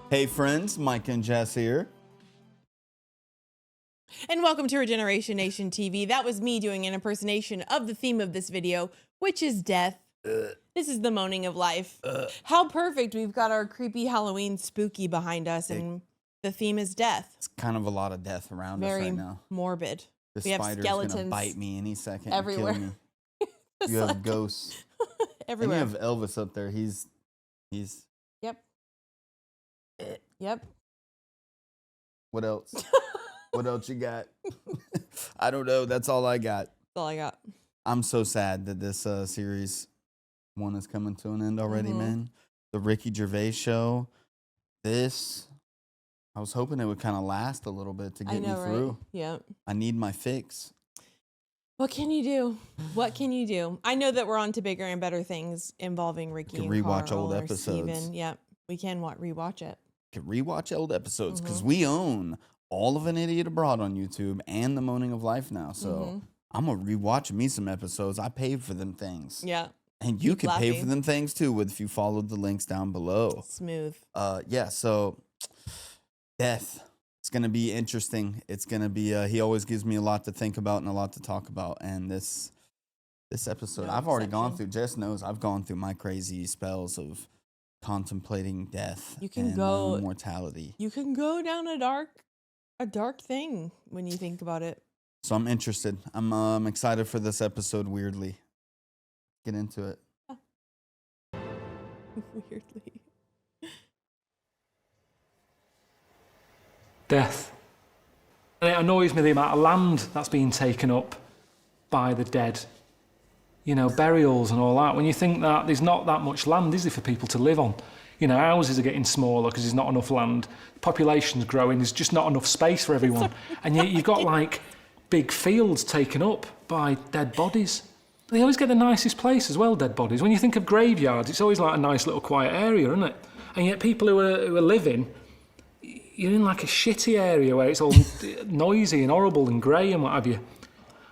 Hey friends, Mike and Jess here. And welcome to RegenerationNationTV. That was me doing an impersonation of the theme of this video, which is death. This is the moaning of life. How perfect. We've got our creepy Halloween spooky behind us, and the theme is death. It's kind of a lot of death around us right now. Morbid. The we have spider's skeletons gonna bite me any second everywhere. and kill me. You have ghosts. Everywhere. And you have Elvis up there. He's Yep. What else? What else you got? I don't know. That's all I got. That's all I got. I'm so sad that this series one is coming to an end already, man. The Ricky Gervais show. I was hoping it would kind of last a little bit to get me through. Right? Yeah. I need my fix. What can you do? What can you do? I know that we're on to bigger and better things involving Ricky and rewatch Carl old or episodes. Steven. Yep. We can rewatch it. Can rewatch old episodes because we own all of An Idiot Abroad on YouTube and The Moaning of Life now. So I'm going to rewatch me some episodes. I paid for them things. Yeah. And you can pay for them things too if you followed the links down below. Smooth. Yeah, so death. It's going to be interesting. It's going to be, he always gives me a lot to think about and a lot to talk about. And this episode, I've already gone through, Jess knows, I've gone through my crazy spells of contemplating death and mortality. You can go down a dark thing when you think about it. So I'm interested. I'm excited for this episode, weirdly. Get into it. Weirdly. Death. And it annoys me the amount of land that's being taken up by the dead. You know, burials and all that. When you think that there's not that much land, is there, for people to live on? You know, houses are getting smaller because there's not enough land. Population's growing, there's just not enough space for everyone. And yet you've got like big fields taken up by dead bodies. They always get the nicest place as well, dead bodies. When you think of graveyards, it's always like a nice little quiet area, isn't it? And yet people who are living, you're in like a shitty area where it's all noisy and horrible and grey and what have you.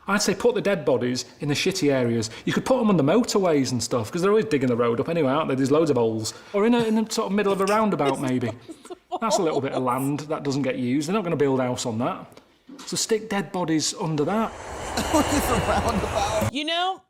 I'd say put the dead bodies in the shitty areas. You could put them on the motorways and stuff, because they're always digging the road up anyway, aren't they? There's loads of holes. Or in the sort of middle of a roundabout, maybe. That's a little bit of land that doesn't get used. They're not going to build a house on that. So stick dead bodies under that. Under the roundabout. You know,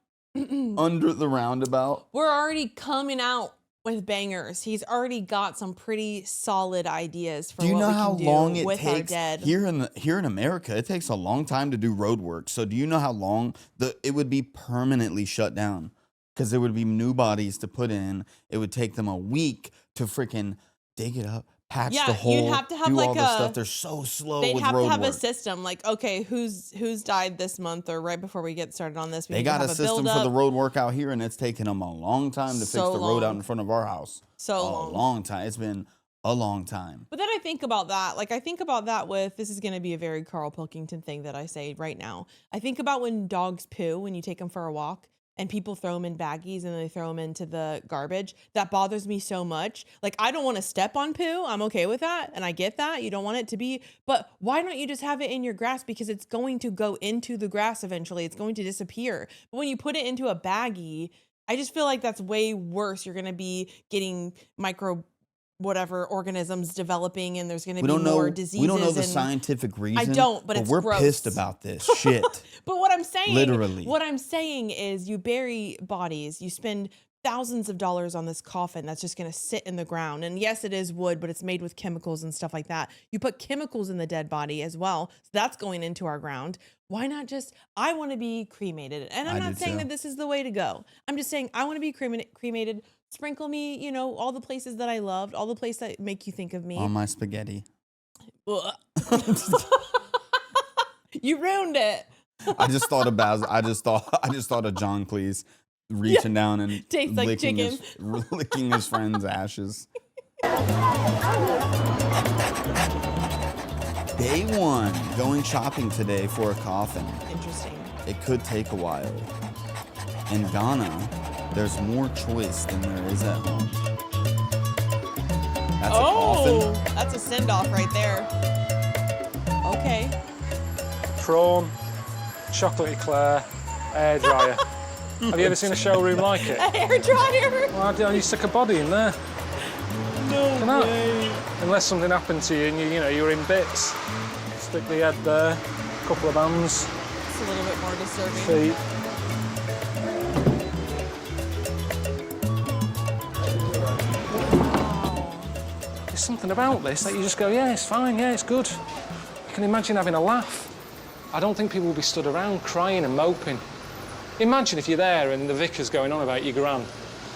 under the roundabout. We're already coming out with bangers. He's already got some pretty solid ideas for what we can do with our dead. Here in America, it takes a long time to do road work. So do you know how long it would be permanently shut down? Because there would be new bodies to put in. It would take them a week to freaking dig it up, patch the hole, you'd have to have do like all this stuff. They're so slow with road work. They'd have to have a system like, okay, who's died this month, or right before we get started on this. They got a system for the road work out here, and it's taken them a long time to fix the road out in front of our house. A long time. It's been a long time. But then I think about that. Like, I think about that with, this is going to be a very KARL PILKINGTON thing that I say right now. I think about when dogs poo, when you take them for a walk, and people throw them in baggies and they throw them into the garbage. That bothers me so much. Like, I don't want to step on poo. I'm okay with that. And I get that. You don't want it to be, but why don't you just have it in your grass? Because it's going to go into the grass eventually. It's going to disappear. But when you put it into a baggie, I just feel like that's way worse. You're going to be getting organisms developing, and there's going to be more diseases. We don't know the scientific reason. I don't, but it's we're gross. Pissed about this shit. But what I'm saying, literally, what I'm saying is, you bury bodies, you spend thousands of dollars on this coffin that's just going to sit in the ground. And yes, it is wood, but it's made with chemicals and stuff like that. You put chemicals in the dead body as well. So that's going into our ground. Why not just, I want to be cremated. And I'm not saying that this is the way to go. I'm just saying I want to be cremated. Sprinkle me, you know, all the places that I loved, all the places that make you think of me. On my spaghetti. You ruined it. I just thought of John Cleese reaching down and licking his friend's ashes. Day one, going shopping today for a coffin. Interesting. It could take a while. In Ghana, there's more choice than there is at home. That's a coffin. That's a send-off right there. Okay. Prawn, chocolate eclair, air dryer. Have you ever seen a showroom like it? A hair dryer? Well, you stick a body in there. No Come out. way. And Unless something happened to you and you were in bits. Stick the head there, a couple of hands. It's a little bit more disturbing. Feet. There's something about this that you just go, yeah, it's fine, yeah, it's good. You can imagine having a laugh. I don't think people will be stood around crying and moping. Imagine if you're there and the vicar's going on about your gran,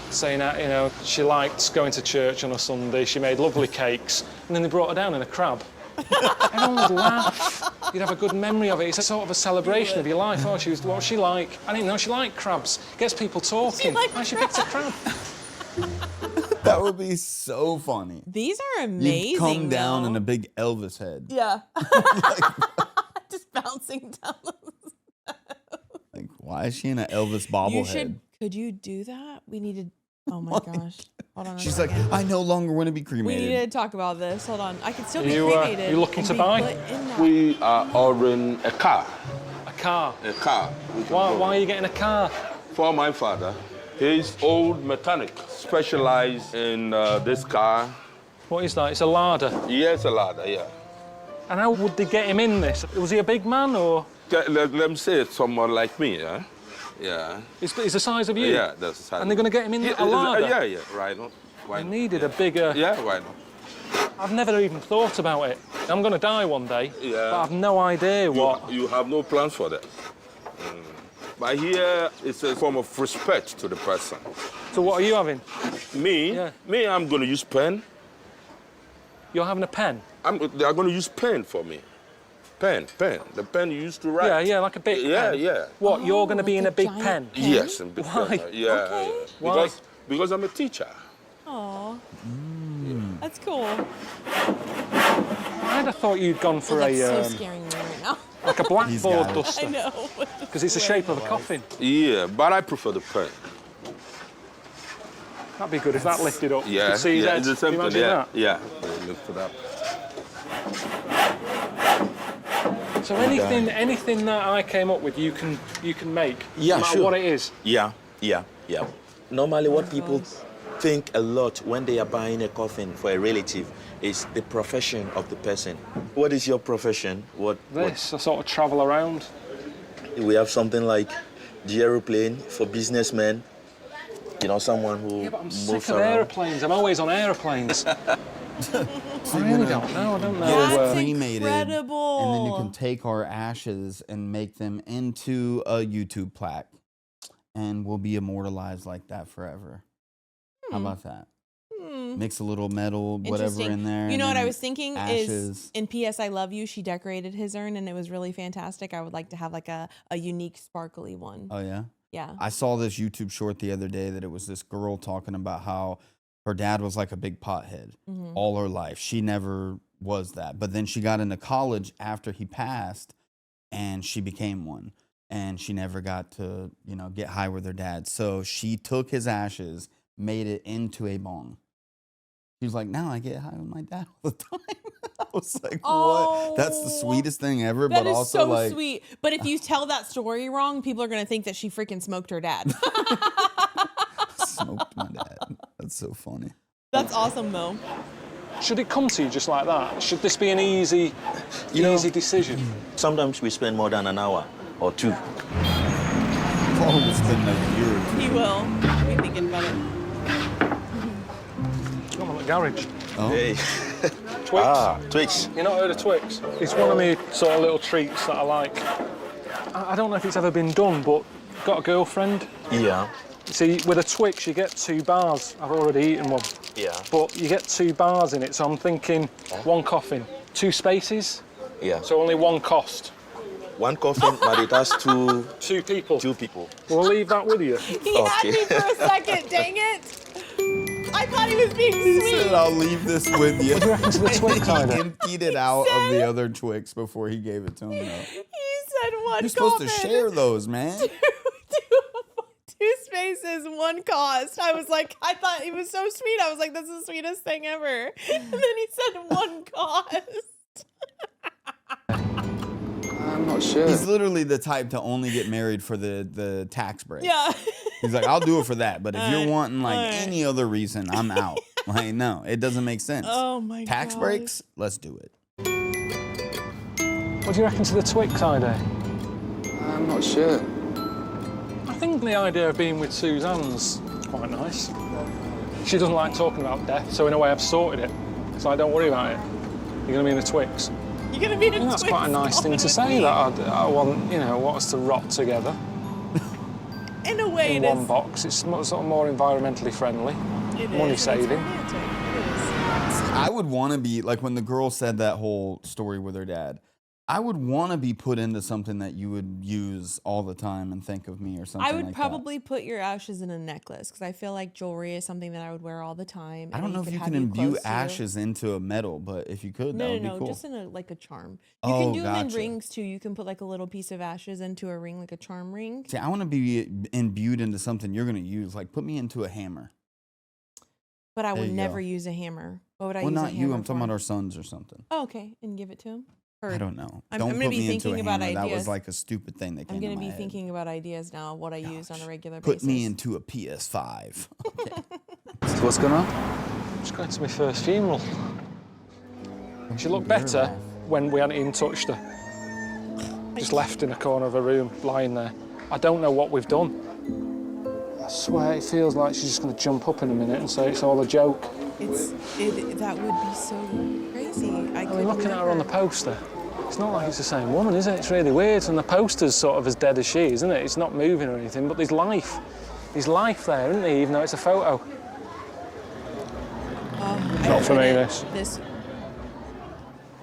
saying that, she liked going to church on a Sunday, she made lovely cakes, and then they brought her down in a crab. Everyone would laugh. You'd have a good memory of it. It's a sort of a celebration of your life. Oh, what was she like? I didn't know she liked crabs. Gets people talking. She picked a crab. That would be so funny. These are amazing. You'd come down though. in a big Elvis head. Yeah. Just bouncing down. Like, why is she in an Elvis bobblehead? Could you do that? We need to. Oh my gosh. Hold on. She's like, I no longer want to be cremated. We need to talk about this. Hold on. I can still be You, cremated. you looking and to be buy? put in that. We are ordering a car. A car. A car. Why are you getting a car? For my father. He's old mechanic, specialized in this car. What is that? It's a larder. He has a ladder, yeah. And how would they get him in this? Was he a big man or? Let them say it's someone like me, yeah? Yeah. He's the size of you? Yeah, that's the size. And they're going to get him in a larder? Yeah, right. Why I not? needed a bigger... Yeah, why not? I've never even thought about it. I'm going to die one day, Yeah. but I've no idea what... You have no plans for that. But here, it's a form of respect to the person. So what are you having? Me? Yeah. Me, I'm going to use pen. You're having a pen? They're going to use pen for me. Pen. The pen you used to write. Yeah, like a big pen. Yeah. What, you're going to be like in a a big giant pen? pen? Yes, in big Why? pen. Yeah, Okay. yeah. Why? Because I'm a teacher. Aw. That's cool. I'd have thought you'd gone for That's so a scaring me right now. like a blackboard got it. I duster, know. because it's the shape of a coffin. Yeah, but I prefer the pen. That'd be good if that lifted up. You Yeah, could see his head. it's the same Can you thing. imagine Yeah, that? yeah. Lift it up. So anything that I came up with, you can make. Yeah, no matter sure. what it is. Yeah. Normally, what people think a lot when they are buying a coffin for a relative is the profession of the person. What is your profession? What I sort of travel around. we have something like the aeroplane for businessmen. Someone who Yeah, but I'm moves sick of around. airplanes. I'm always on airplanes. I really don't know. I don't know. That's cremated, incredible. and then you can take our ashes and make them into a YouTube plaque, and we'll be immortalized like that forever. How about that? Mix a little metal, whatever Interesting. in there. You and know what then I was thinking ashes. is in P.S. I Love You, she decorated his urn and it was really fantastic. I would like to have like a unique sparkly one. Oh yeah. Yeah. I saw this YouTube short the other day that it was this girl talking about how her dad was like a big pothead all her life. She never was that. But then she got into college after he passed and she became one. And she never got to, get high with her dad. So she took his ashes, made it into a bong. She was like, now I get high with my dad all the time. I was like, what? That's the sweetest thing ever. That but is also so like, sweet. But if you tell that story wrong, people are going to think that she freaking smoked her dad. smoked my dad. That's so funny. That's awesome, though. Should it come to you just like that? Should this be an easy decision? Sometimes we spend more than an hour or two. Probably spend a year or two. He will. Be thinking about it. I'm at the garage. Oh. Hey. Twix. Twix. You not heard of Twix? It's one of my sort of little treats that I like. I don't know if it's ever been done, but got a girlfriend. Yeah. See, with a Twix, you get 2 bars. I've already eaten one. Yeah. But you get 2 bars in it, so I'm thinking 1 coffin, 2 spaces, Yeah. so only 1 cost. 1 coffin, but it has 2 people. people. We'll leave that with you. He had me for a second, dang it. I thought he was being He sweet. said, I'll leave this with you. What do you reckon to the Twix He either? emptied it out of the other Twix before he gave it to him. Though. He said 1 You're supposed to coffin. share those, man. 2 spaces, 1 cost. I was like, I thought he was so sweet. I was like, that's the sweetest thing ever. And then he said 1 cost. I'm not sure. He's literally the type to only get married for the tax break. Yeah. He's like, I'll do it for that, but if you're Alright, wanting like alright. any other reason, I'm out. Like, no, it doesn't make sense. Oh my Tax God. breaks? Let's do it. What do you reckon to the Twix idea? I'm not sure. I think the idea of being with Suzanne's quite nice. She doesn't like talking about death, so in a way I've sorted it. So I don't worry about it. You're going to be in a Twix. You're gonna be in a That's Twix quite a nice thing to say, that I want, you know, want us to rot together In a way, in it one is. box. It's sort of more environmentally friendly, It money is. saving. It's romantic. It is. I would want to be, like when the girl said that whole story with her dad, I would want to be put into something that you would use all the time and think of me or something I would like probably put your ashes in a necklace because I feel like jewelry is something that I would wear all the time. that. I don't and know if could you have can imbue close to you. ashes into a metal, but if you could, that No, would no, be no, cool. just in a like a charm. You Oh, can do them in gotcha. rings too. You can put like a little piece of ashes into a ring, like a charm ring. See, I want to be imbued into something you're going to use. Like, put me into a hammer. But I There would you never go. use a hammer. What would I Well, use a not hammer you. I'm talking for? about our sons or something. Oh, okay, and give it to him. Or I don't know. I'm Don't gonna put be me into a thinking about hammer. That was ideas. like a stupid thing that came I'm to gonna my be head. thinking about ideas now of what I use on a regular Put basis. me into a PS5. Okay. So what's going on? I'm just going to my first funeral. She looked better when we hadn't even touched her. Just left in a corner of a room, lying there. I don't know what we've done. I swear it feels like she's just going to jump up in a minute and say it's all a joke. That would be so crazy. I mean, looking at her on the poster, it's not like it's the same woman, is it? It's really weird. And the poster's sort of as dead as she, isn't it? It's not moving or anything, but there's life. There's life there, isn't there, even though it's a photo? Not for me, this.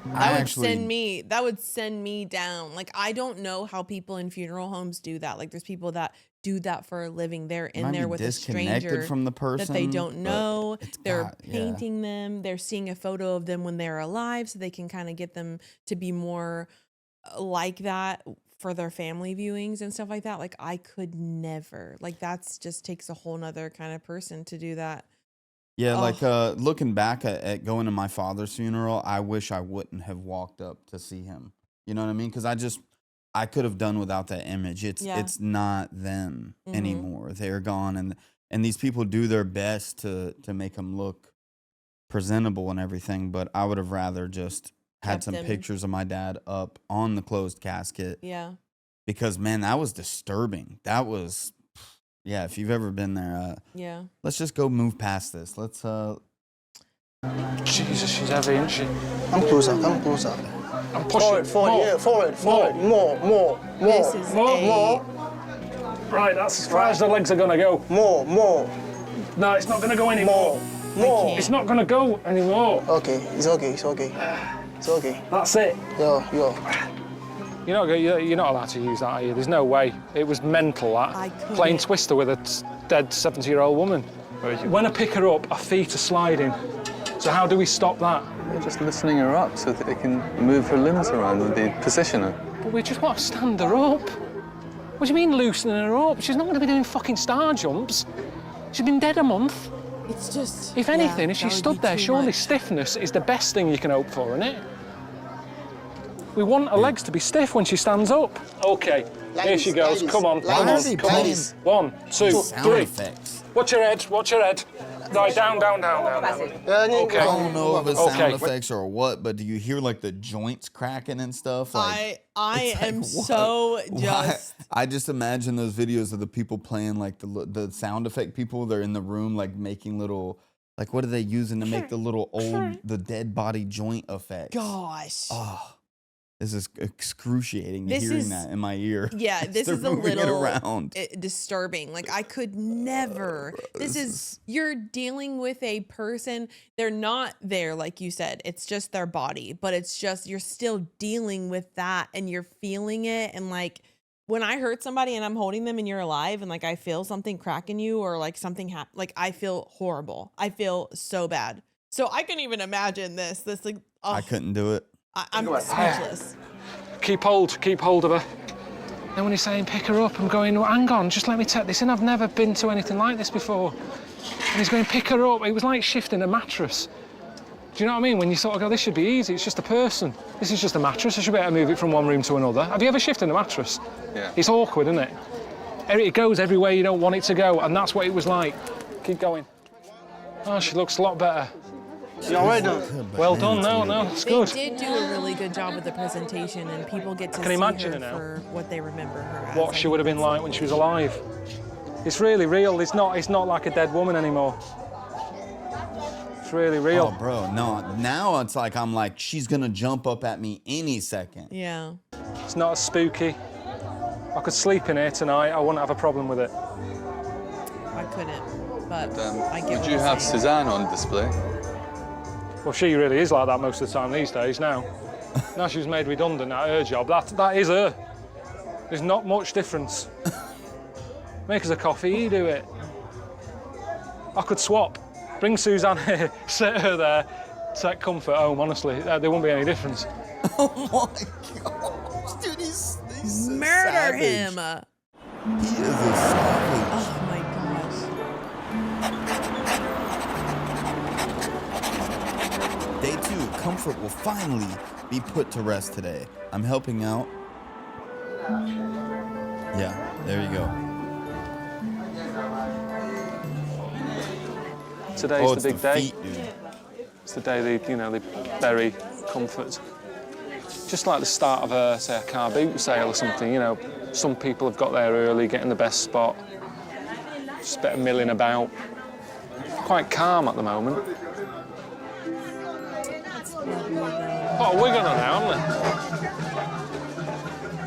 That would send me down. Like, I don't know how people in funeral homes do that. Like, there's people that do that for a living. They're in Might there be with a disconnected stranger from the that they person, don't but know. it's They're got- yeah. painting them. They're seeing a photo of them when they're alive so they can kind of get them to be more like that for their family viewings and stuff like that. Like, I could never. Like, that's just takes a whole nother kind of person to do that. Yeah, Oh. like looking back at going to my father's funeral, I wish I wouldn't have walked up to see him. You know what I mean? Because I could have done without that image. It's not them anymore. They're gone, and these people do their best to make them look presentable and everything. But I would have rather just had Kept some them. pictures of my dad up on the closed casket. Yeah. Because man, that was disturbing. That was, yeah. If you've ever been there, Yeah. let's just go move past this. Let's Jesus, she's heavy, isn't she? Come closer, come closer. I'm pushing. Forward. More. This is More. Right, that's as far as the legs are going to go. More. No, it's not going to go anymore. More. It's not going to go anymore. Okay, it's okay. That's it. Yo. You're not allowed to use that, are you? There's no way. It was mental, that. I couldn't. Playing Twister with a dead 70-year-old woman. When I pick her up, her feet are sliding. So how do we stop that? You're just loosening her up so that they can move her limbs around and they position her. But we just want to stand her up. What do you mean loosening her up? She's not going to be doing fucking star jumps. She's been dead a month. It's just. If anything, if she that would stood be there, too surely much. stiffness is the best thing you can hope for, isn't it? We want her legs to be stiff when she stands up. Okay, here she goes. Come on, come on, come on. 1, 2, sound 3. effects. Watch your head. Right, down. Okay. I don't know if it's sound Okay. effects or what, but do you hear like the joints cracking and stuff? Like, I it's like, am what? so Why- just. I just imagine those videos of the people playing like the sound effect people. They're in the room like making little, like what are they using to make the little the dead body joint effects? Gosh. Oh, this is excruciating This hearing is- that in my ear. Yeah, this They're is a moving it little around. disturbing. Like, I could never. This is, you're dealing with a person. They're not there, like you said. It's just their body, but it's just, you're still dealing with that and you're feeling it. And like, when I hurt somebody and I'm holding them and you're alive and like I feel something crack in you or like something like I feel horrible. I feel so bad. So I can even imagine this like, oh, I couldn't do it. I'm speechless. Keep hold of her. Then when he's saying pick her up, I'm going, well, hang on, just let me take this in. I've never been to anything like this before. And he's going, pick her up. It was like shifting a mattress. Do you know what I mean? When you sort of go, this should be easy, it's just a person. This is just a mattress, I should be able to move it from one room to another. Have you ever shifted a mattress? Yeah. It's awkward, isn't it? It goes everywhere you don't want it to go, and that's what it was like. Keep going. Oh, she looks a lot better. You're already done. Well done, no, it's They good. did do a really good job with the presentation, and people get to can see imagine her it now. for what they remember her as. What she would have been like when she was alive. It's really real. It's not like a dead woman anymore. It's really real. Oh, bro, no. Now it's like I'm like, she's gonna jump up at me any second. Yeah. It's not as spooky. I could sleep in here tonight. I wouldn't have a problem with it. I couldn't, but I get Would what you you're have saying. Suzanne on display? Well, she really is like that most of the time these days now. Now she's made redundant at her job. That is her. There's not much difference. Make us a coffee, you do it. I could swap. Bring Suzanne here, sit her there, take comfort home, honestly. There wouldn't be any difference. Oh my gosh, dude, he's Murder savage. him! He is a savage. Oh my gosh. Day 2, comfort will finally be put to rest today. I'm helping out. Yeah, there you go. Today's It's the big day. feet, dude. It's the day they bury comfort. Just like the start of a, say, a car boot sale or something, you know. Some people have got there early, getting the best spot. Just a bit of milling about. Quite calm at the moment. Got a wig on her now, haven't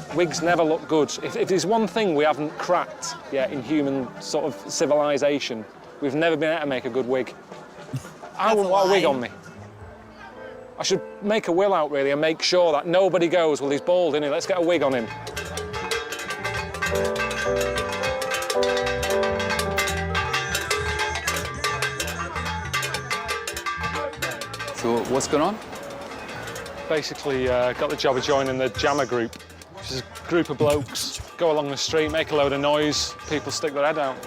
they? Wigs never look good. If there's one thing we haven't cracked yet in human sort of civilization, we've never been able to make a good wig. I wouldn't want a wig on me. I should make a will out, really, and make sure that nobody goes, well, he's bald, isn't he? Let's get a wig on him. So what's going on? Basically, got the job of joining the Jammer group, which is a group of blokes, go along the street, make a load of noise, people stick their head out.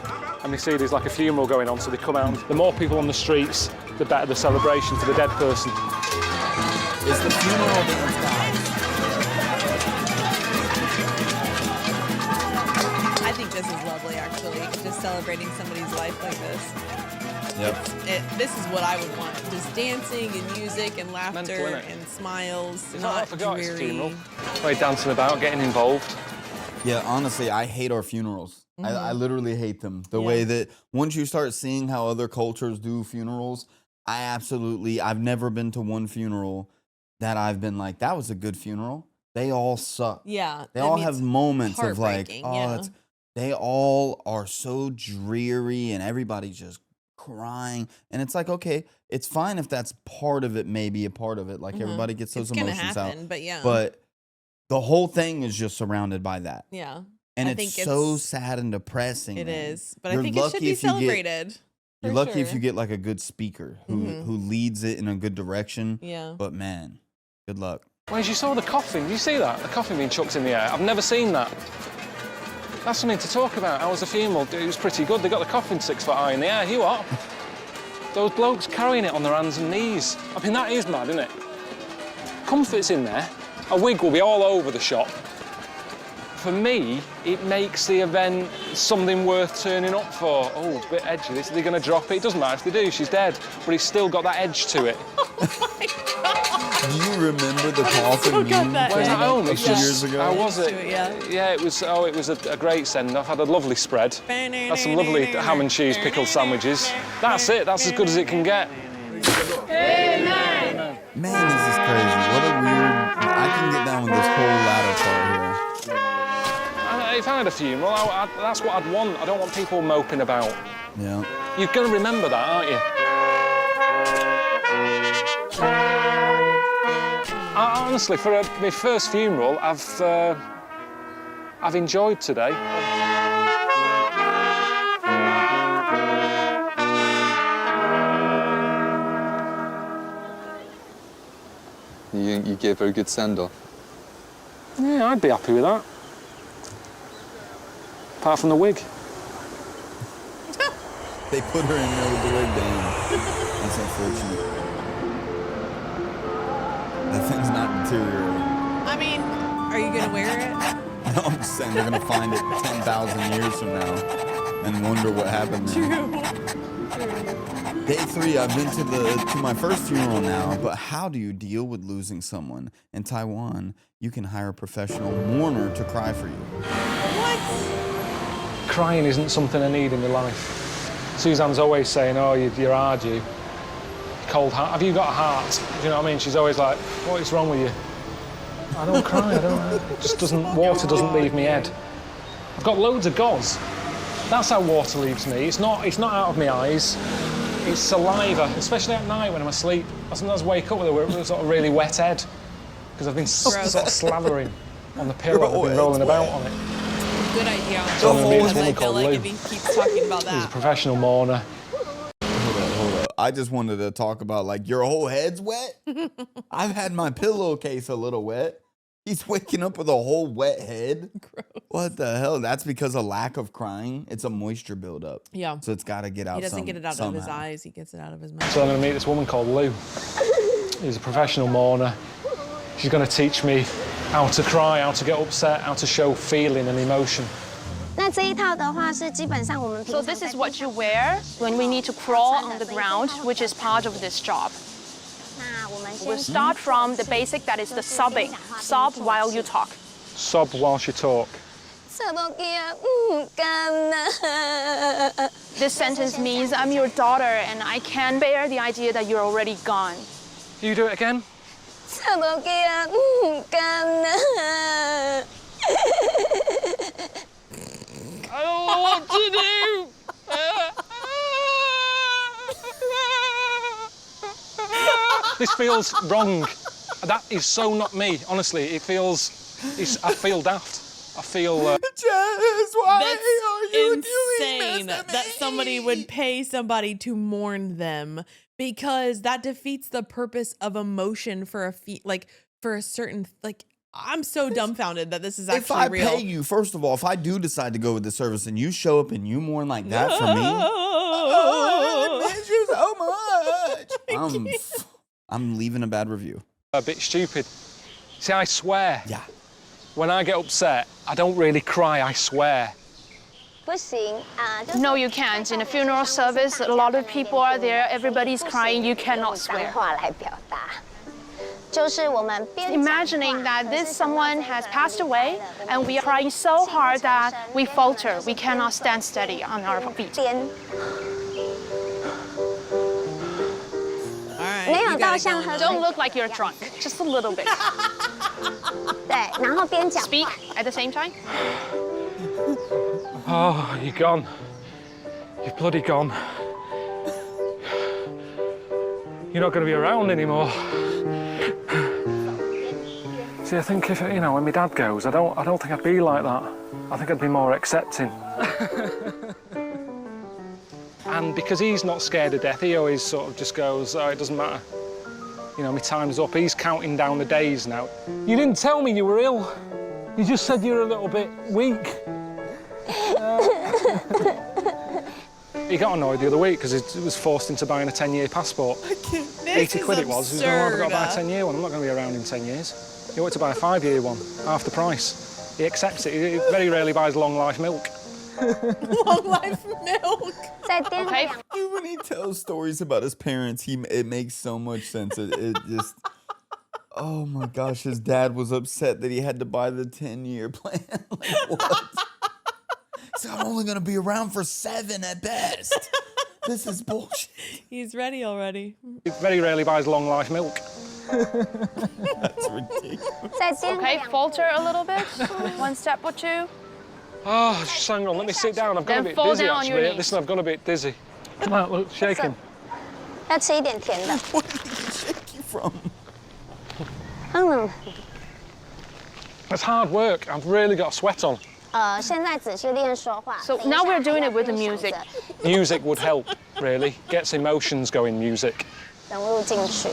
And we see there's like a funeral going on, so they come out. And the more people on the streets, the better the celebration for the dead person. Is the funeral dance guys? I think this is lovely, actually. Just celebrating somebody's life like this. Yep. This is what I would want. Just dancing and music and laughter Mental, innit? and smiles, I not forgot it's a dreary. funeral. We're dancing about, getting involved. Yeah, honestly, I hate our funerals. I literally hate them. The Yeah. way that once you start seeing how other cultures do funerals, I've never been to one funeral that I've been like, that was a good funeral. They all suck. Yeah. They I all mean, have it's moments of like, heartbreaking, oh, yeah. they all are so dreary and everybody's just crying. And it's like, okay, it's fine if that's part of it, maybe a part of it. Like everybody gets those It's gonna emotions happen, out. but yeah. But the whole thing is just surrounded by that. Yeah. And I it's think so it's- sad and depressing. It man. is. But You're I think it should lucky be if you get- celebrated. You're for lucky if sure. you get like a good speaker who leads it in a good direction. Yeah. But man, good luck. Whereas you saw the coffin, did you see that? The coffin being chucked in the air. I've never seen that. That's something to talk about. How was the funeral? It was pretty good. They got the coffin 6 foot high in the air. You what? Those blokes carrying it on their hands and knees. I mean, that is mad, isn't it? Comfort's in there. A wig will be all over the shop. For me, it makes the event something worth turning up for. Oh, it's a bit edgy. They're going to drop it. It doesn't matter if they do. She's dead. But it's still got that edge to it. Do you remember the coffin got meme that Where's that edge. home? a It's few just- years ago? How was To it? it, yeah. Yeah, it was. Oh, it was a great send-off. Had a lovely spread. Had some lovely ham and cheese pickled sandwiches. That's it. That's as good as it can get. Man, this is crazy. What a weird. I can get down with this whole latter part here. If I had a funeral, that's what I'd want. I don't want people moping about. Yeah. You're going to remember that, aren't you? Honestly, for my first funeral, I've enjoyed today. You gave her a good send-off. Yeah, I'd be happy with that. Apart from the wig. They put her in there with the wig down. That's unfortunate. That thing's not deteriorating. I mean, are you gonna wear it? No, I'm just saying they're gonna find it 10,000 years from now and wonder what happened there. True. Day 3, I've been to my first funeral now, but how do you deal with losing someone? In Taiwan, you can hire a professional mourner to cry for you. What? Crying isn't something I need in my life. Suzanne's always saying, oh, you're hard, you. Cold heart. Have you got a heart? Do you know what I mean? She's always like, what is wrong with you? I don't cry, I don't. It just doesn't, water doesn't leave me head. I've got loads of gauze. That's how water leaves me. It's not out of my eyes. It's saliva, especially at night when I'm asleep. I sometimes wake up with a sort of really wet head because I've been sort of slathering on the pillow. I've been rolling about on it. Good idea. So I'm gonna meet this I woman feel called like Lou. if he keeps talking about He's a that. professional mourner. Hold up. I just wanted to talk about, like, your whole head's wet? I've had my pillowcase a little wet. He's waking up with a whole wet head. Gross. What the hell? That's because of lack of crying. It's a moisture buildup. Yeah. So it's got to get out. He doesn't get it out of his somehow. eyes. He gets it out of his mouth. So I'm going to meet this woman called Lou. She's a professional mourner. She's going to teach me how to cry, how to get upset, how to show feeling and emotion. 那这一套的话是基本上我们 So this is what you wear when we need to crawl on the ground, which is part of this job. 那我们 We'll 先 start from the basic, that is the sobbing. Sob while you talk. Sob whilst you talk. 这都给干了。 This sentence means I'm your daughter and I can't bear the idea that you're already gone. You do it again? 这都给干了。 I don't know what to do. This feels wrong. That is so not me. Honestly, I feel daft. I feel. Jess, why That's are you insane doing this to that me? somebody would pay somebody to mourn them, because that defeats the purpose of emotion for for a certain, like, I'm so dumbfounded that this is If actually I real. pay you, first of all, if I do decide to go with the service and you show up and you mourn like that for me, oh, I miss you so much. I'm leaving a bad review. A bit stupid. See, I swear. Yeah. When I get upset, I don't really cry, I swear. 不行啊，就是 No, you can't. In a funeral service, a lot of people are there, everybody's crying, you cannot 脏 swear. 话来表达，就是我们边 Imagining that this someone has passed away and we are crying so hard that we falter, we cannot stand steady on our feet. 边 All right, 没 you 有 gotta 到 go 像 in 喝 there. Don't look like you're drunk, just a little bit. 对，然后边讲 Speak at the same time. Oh, you're gone. You're bloody gone. You're not going to be around anymore. See, I think if, you know, when my dad goes, I don't think I'd be like that. I think I'd be more accepting. And because he's not scared of death, he always sort of just goes, oh, it doesn't matter. You know, my time's up. He's counting down the days now. You didn't tell me you were ill. You just said you were a little bit weak. He got annoyed the other week because he was forced into buying a 10-year passport. 80 quid it was. He was going, oh, I've got to buy a 10-year one. I'm not going to be around in 10 years. He wanted to buy a 5-year one, half the price. He accepts it. He very rarely buys long life milk. Long life milk. 再掂 Okay. 两 When he tells stories about his parents, it makes so much sense. It just, oh my gosh, his dad was upset that he had to buy the 10-year plan. Like, what? He said, I'm only going to be around for 7 at best. This is bullshit. He's ready already. He very rarely buys long life milk. That's ridiculous. 再掂 Okay, 两 falter a little bit, 1 step or 2. Oh, just hang on, let me sit down. I've got Then a bit fall dizzy, down on your actually. knees. Listen, I've got a bit dizzy. Come on, look, shaking. 要吃一点甜的。 What did he shake you from? 嗯， It's hard work. I've really got a sweat on. 现在仔细练说话。 So 等一下 now we're 还 doing 要 it with the 边想 music. 着 Music would help, really. Gets emotions going, music. 融入进去。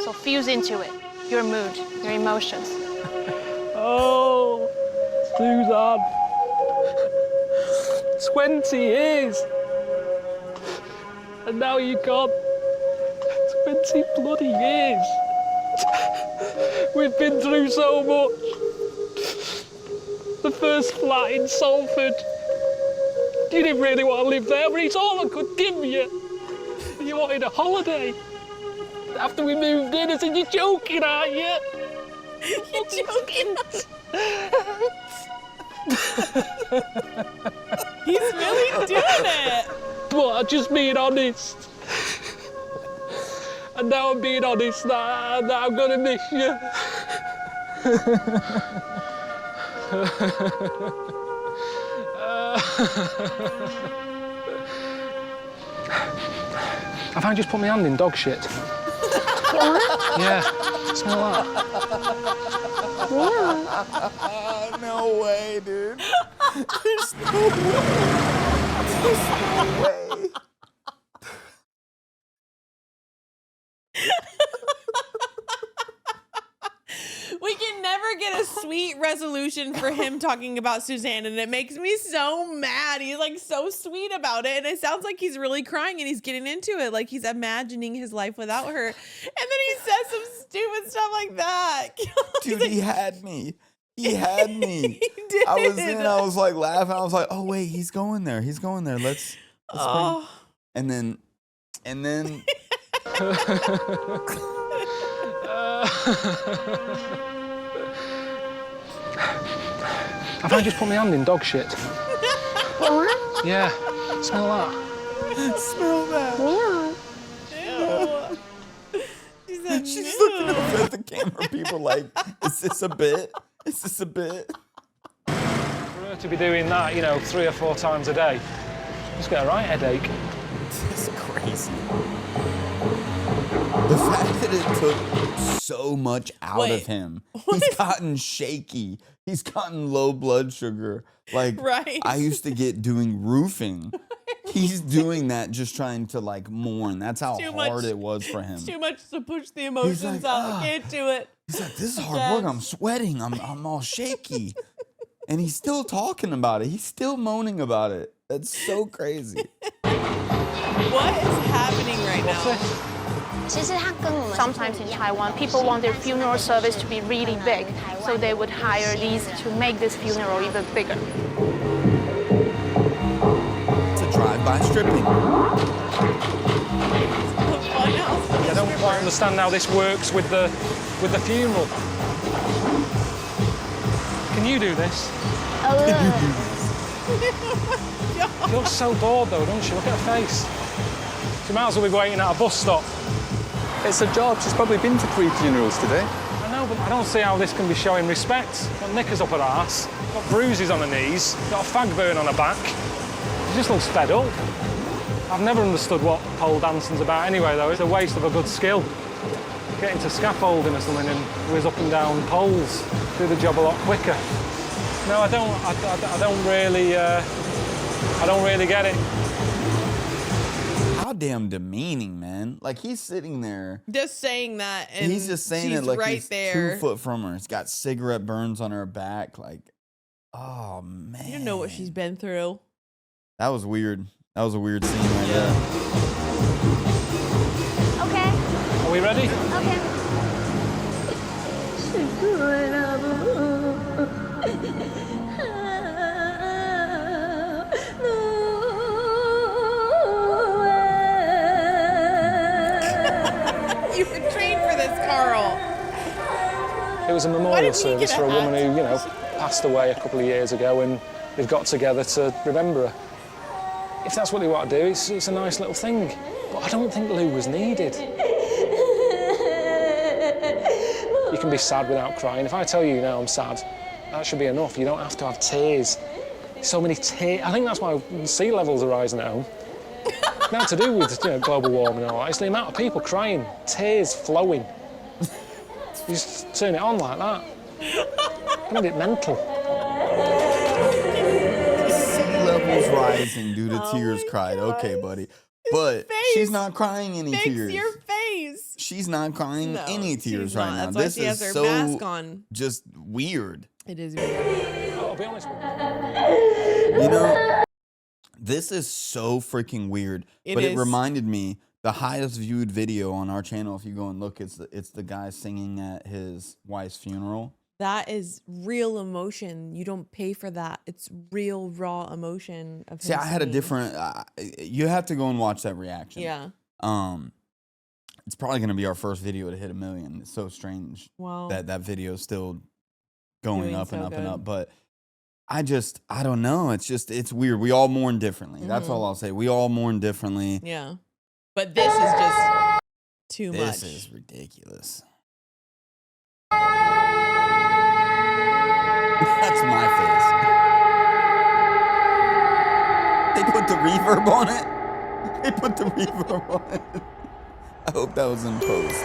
So fuse into it, your mood, your emotions. Oh, Suzanne. 20 years. And now you're gone. 20 bloody years. We've been through so much. The first flat in Salford. You didn't really want to live there, but it's all I could give you. You wanted a holiday. After we moved in, I said, you're joking, aren't you? You're joking. He's really doing it. But I'm just being honest. And now I'm being honest that I'm gonna miss you. Have I just put my hand in dog shit? Yeah, smell that. No way, dude. There's no way. There's no way. We can never get a sweet resolution for him talking about Suzanne, and it makes me so mad. He's like so sweet about it, and it sounds like he's really crying and he's getting into it, like he's imagining his life without her. And then he says some stupid stuff like that. Dude, he had me. He had me. He did. I was like laughing. I was like, oh wait, he's going there. He's going there. Let's Oh. and then Have I just put my hand in dog shit? Yeah, smell that. smell that. Ew. She said, She's "No." looking over at the camera. People like, is this a bit? Is this a bit? For her to be doing that, you know, 3 or 4 times a day, just get a right headache. This is crazy. The fact that it took so much out Wait, of him. He's gotten shaky. He's gotten low blood sugar. Like, Right. I used to get doing roofing. He's doing that just trying to, like, mourn. That's how Too hard much- it was for him. It's too much to push the emotions like, out. I can't do it. He's like, this is hard work. I'm sweating. I'm all shaky. And he's still talking about it. He's still moaning about it. That's so crazy. What is happening right now? Sometimes in Taiwan, people want their funeral service to be really big, so they would hire these to make this funeral even bigger. It's a drive-by stripping. I don't quite understand how this works with the funeral. Can you do this? She looks so bored though, doesn't she? Look at her face. She might as well be waiting at a bus stop. It's a job. She's probably been to 3 funerals today. I know, but I don't see how this can be showing respect. Got knickers up her arse, got bruises on her knees, got a fag burn on her back. She just looks fed up. I've never understood what pole dancing's about anyway, though. It's a waste of a good skill. Get into scaffolding or something and whiz up and down poles. Do the job a lot quicker. No, I don't really get it. How damn demeaning, man. Like, he's sitting there. Just saying that, and He's just saying she's it like right he's there. 2 foot from her. He's got cigarette burns on her back. Like, oh, man. You don't know what she's been through. That was weird. That was a weird scene right there. Okay. Are we ready? Okay. You were trained for this, Carl. It was a memorial didn't you service get for a a woman hat? who, you know, passed away a couple of years ago, and they've got together to remember her. If that's what they want to do, it's a nice little thing. But I don't think Lou was needed. You can be sad without crying. If I tell you now I'm sad, that should be enough. You don't have to have tears. So many tears. I think that's why sea levels are rising at home. Nothing to do with, you know, global warming and all that. It's the amount of people crying, tears flowing. You just turn it on like that. I'm a bit mental. Sea levels rising due to tears cried. Okay, buddy. But she's not crying any Fix tears. your face. She's not crying No, any tears she's right not. now. That's why This she has is her so mask on. just weird. It is weird. I'll be honest with you. You know, this is so freaking weird. It But it is. reminded me, the highest viewed video on our channel, if you go and look, it's the guy singing at his wife's funeral. That is real emotion. You don't pay for that. It's real raw emotion of See, him I had a singing. different. You have to go and watch that reaction. Yeah. It's probably going to be our first video to hit 1 million. It's so strange Wow. that video is still going Doing up and so up and good. up. But I don't know. It's weird. We all mourn differently. That's all I'll say. We all mourn differently. Yeah. But this is just too much. This is ridiculous. That's my face. They put the reverb on it. They put the reverb on it. I hope that was in post.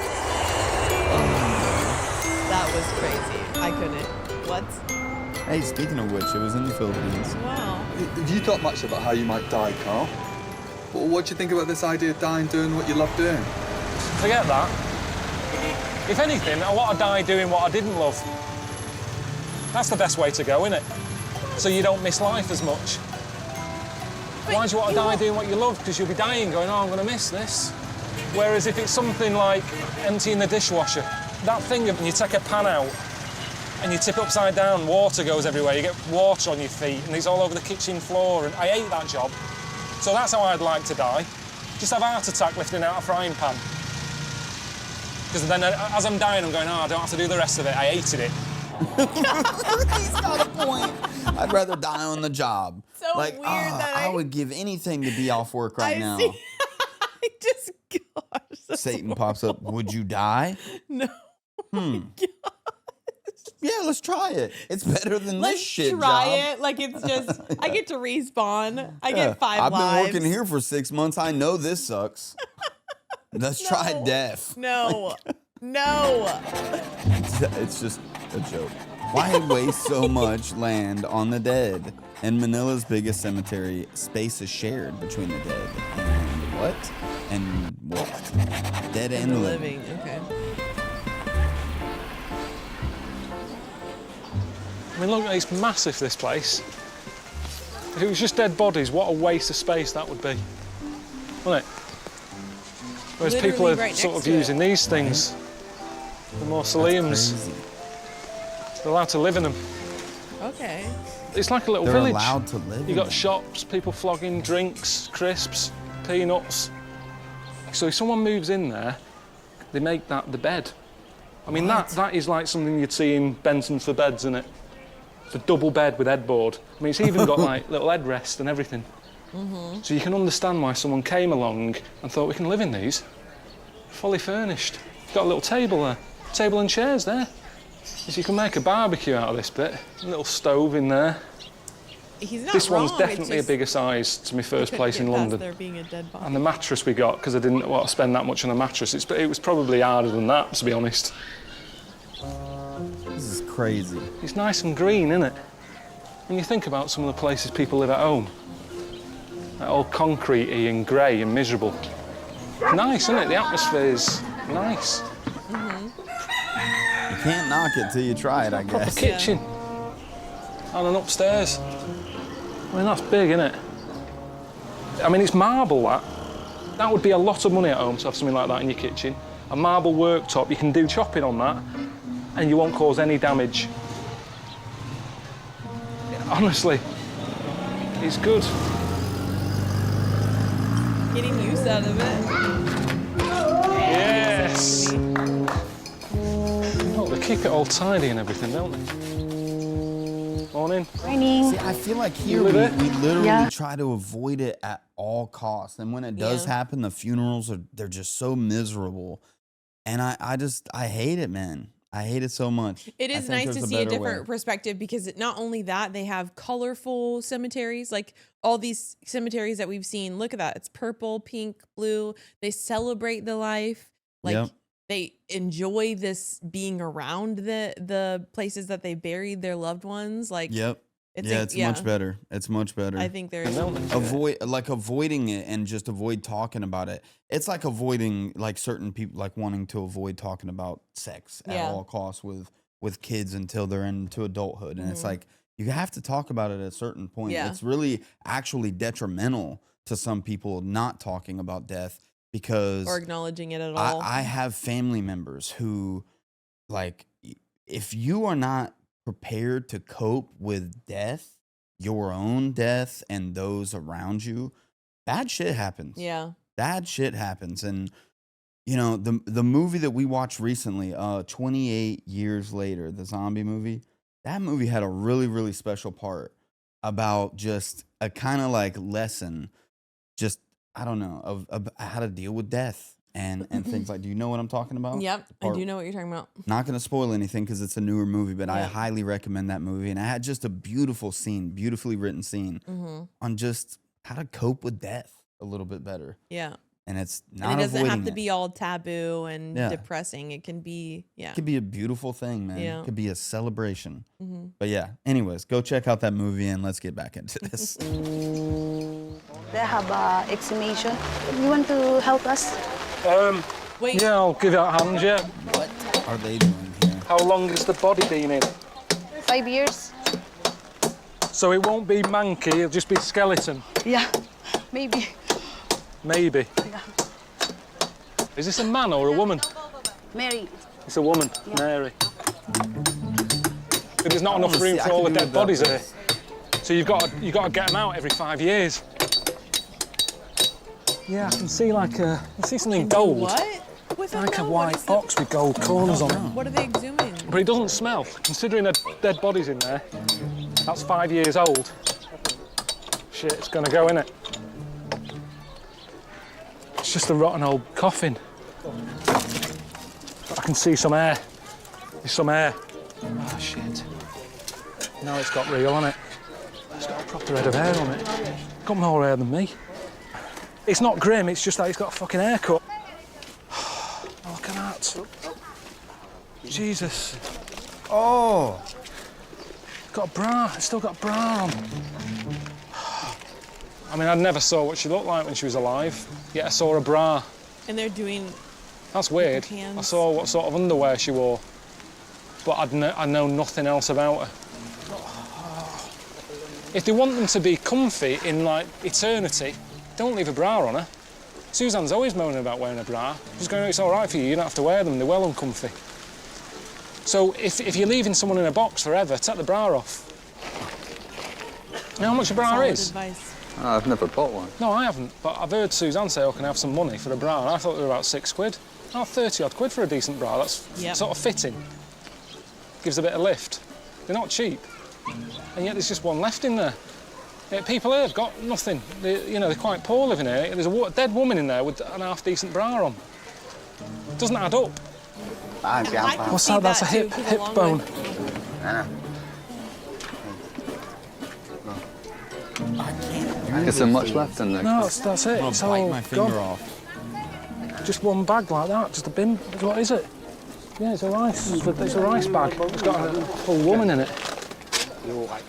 That was crazy. I couldn't. What? Hey, speaking of which, it was in the Philippines. Wow. Have you thought much about how you might die, Carl? What do you think about this idea of dying doing what you love doing? Forget that. If anything, I want to die doing what I didn't love. That's the best way to go, isn't it? So you don't miss life as much. Why do you want to die doing what you love? Because you'll be dying going, oh, I'm going to miss this. Whereas if it's something like emptying the dishwasher, that thing, when you take a pan out and you tip it upside down, water goes everywhere, you get water on your feet and it's all over the kitchen floor, and I hate that job. So that's how I'd like to die. Just have a heart attack lifting out a frying pan. Because then as I'm dying, I'm going, oh, I don't have to do the rest of it. I hated it. He's got a point. I'd rather die on the job. So weird that I would give anything to be off work right now. See. I just, gosh. Satan pops up. Would you die? No. Yeah, let's try it. It's better than Let's this shit try job. it. Like, it's just, I get to respawn. I Yeah. get 5 I've lives. been working here for 6 months. I know this sucks. Let's try death. No. No. It's just a joke. Why waste so much land on the dead? In Manila's biggest cemetery, space is shared between the dead and what? And what? Dead and The living. living. Okay. I mean, look, it's massive, this place. If it was just dead bodies, what a waste of space that would be, wouldn't it? Whereas Literally people are right sort next of to using these things, the mausoleums, Crazy. they're allowed to live in them. Okay. It's like a little They're village. allowed to live You in got it. shops, people flogging drinks, crisps, peanuts. So if someone moves in there, they make that the bed. I mean, that is like something you'd see in Benson for Beds, isn't it? It's a double bed with headboard. I mean, it's even got like little headrest and everything. So you can understand why someone came along and thought, we can live in these. Fully furnished. You've got a little table there. Table and chairs there. So you can make a barbecue out of this bit. A little stove in there. He's not This wrong. one's it's definitely a just- bigger size to my first couldn't place get in past London. There being a dead body. And the mattress we got, because I didn't want to spend that much on a mattress. It was probably harder than that, to be honest. This is crazy. It's nice and green, isn't it? When you think about some of the places people live at home, they're all concrete-y and grey and miserable. Nice, isn't it? The atmosphere's nice. You can't knock it till you try it, I Proper guess. kitchen. And an upstairs. I mean, that's big, isn't it? I mean, it's marble, that. That would be a lot of money at home to have something like that in your kitchen. A marble worktop, you can do chopping on that, and you won't cause any damage. Honestly, it's good. Getting use out of it. Yes! Oh, they keep it all tidy and everything, don't they? Morning. See, I feel like here we live it? literally try to avoid it at all costs. And when it does Yeah. happen, the funerals they're just so miserable. And I hate it, man. I hate it so much. It I is think nice there's to see a better way. different perspective because not only that, they have colorful cemeteries, like all these cemeteries that we've seen. Look at that. It's purple, pink, blue. They celebrate the life. Like Yep. they enjoy this being around the places that they buried their loved ones. Like Yep. it's It's much better. It's much better. I think there's avoiding it and just avoid talking about it. It's like avoiding like certain people like wanting to avoid talking about sex at Yeah. all costs with kids until they're into adulthood. And it's like you have to talk about it at a certain point. Yeah. It's really actually detrimental to some people not talking about death because or acknowledging it at all. I have family members who like if you are not prepared to cope with death, your own death and those around you, bad shit happens. Yeah. Bad shit happens. And you know, the movie that we watched recently, 28 Years Later, the zombie movie, that movie had a really, really special part about just a kind of like lesson, just, I don't know, of how to deal with death and things like, do you know what I'm talking about? Yep. I Or- do know what you're talking about. Not going to spoil anything because it's a newer movie, but I Yeah. highly recommend that movie. And it had just a beautiful scene, beautifully written scene on just how to cope with death a little bit better. Yeah. And it's not And it doesn't have avoiding to it. be all taboo and Yeah. depressing. It can be, yeah. It could be a beautiful thing, man. Yeah. It could be a celebration. But yeah, anyways, go check out that movie and let's get back into this. They have exhumation. You want to help us? Wait. Yeah, I'll give it a hand, yeah. What are they doing here? How long has the body been in? 5 years. So it won't be manky, it'll just be skeleton. Yeah, maybe. Maybe. Is this a man or a woman? Mary. It's a woman, Mary. But there's not enough wanna room see- I for all the can do dead without bodies here. this. So you've got to get them out every 5 years. Yeah, I can see I can see something gold. What? With them Like a now? What white is box with gold corners on it. What are they exhuming? But it doesn't smell. Considering a dead body's in there, that's 5 years old. Shit, it's gonna go, innit? It's just a rotten old coffin. But I can see some air. There's some air. Oh, shit. Now it's got real on it. It's got a proper head of hair on it. Got more hair than me. It's not grim, it's just that it's got a fucking haircut. Look at that. Jesus. Oh, Got a bra, it's still got a bra on. I mean, I never saw what she looked like when she was alive, yet I saw a bra. And they're doing, That's weird. Hands. I saw what sort of underwear she wore, but I know nothing else about her. If they want them to be comfy in, like, eternity, don't leave a bra on her. Suzanne's always moaning about wearing a bra. She's going, it's all right for you, you don't have to wear them, they're well uncomfy. So if you're leaving someone in a box forever, take the bra off. You know how much a bra solid is? advice. I've never bought one. No, I haven't, but I've heard Suzanne say, oh, can I have some money for a bra? And I thought they were about £6. Oh, 30 odd quid for a decent bra, that's Yep. sort of fitting. Gives a bit of lift. They're not cheap. And yet there's just one left in there. Yeah, people here have got nothing. They're quite poor living here. There's a dead woman in there with an half-decent bra on. It doesn't add up. I can What's see that? That's a too, hip 'cause hip along bone. with- Is there much left in there? No, that's it. I'm It's gonna bite all my finger gone. off. Just one bag like that, just a bin. What is it? Yeah, it's a rice. It's a rice bag. It's got a whole woman in it. What?